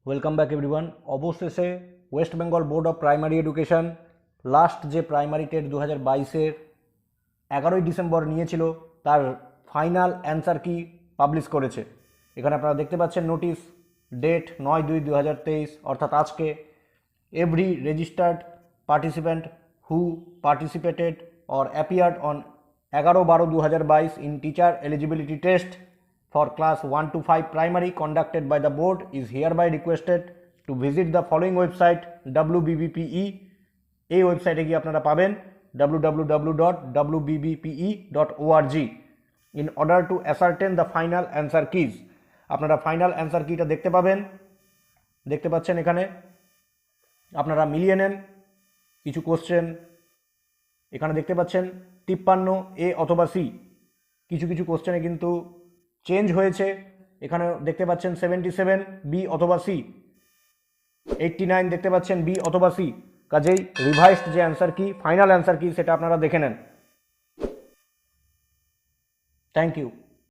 Welcome back everyone. অবশেষে West Bengal board of primary education last যে primary TET 2022-এর 11ই ডিসেম্বর নিয়েছিল তার ফাইনাল অ্যান্সার কি পাবলিশ করেছে। এখানে আপনারা দেখতে পাচ্ছেন নোটিশ, ডেট 9/2/2023 অর্থাৎ আজকে। Every registered participant who participated or appeared on 11/12/2022 in teacher eligibility test for class 1 to 5 primary conducted by the board is hereby requested to visit the following website WBBPE। এই ওয়েবসাইটে গিয়ে আপনারা পাবেন www.wbbpe.org in order to ascertain the final answer keys। আপনারা final answer কিটা দেখতে পাচ্ছেন এখানে। আপনারা মিলিয়ে নেন কিছু কোশ্চেন এখানে দেখতে পাচ্ছেন 53 A অথবা C। কিছু কিছু কোশ্চেনে কিন্তু চেঞ্জ হয়েছে। এখানে দেখতে পাচ্ছেন 77 B অথবা C, 89 দেখতে পাচ্ছেন B অথবা C। কাজেই রিভাইসড যে অ্যান্সার কি, ফাইনাল অ্যান্সার কি, সেটা আপনারা দেখে নেন। Thank you.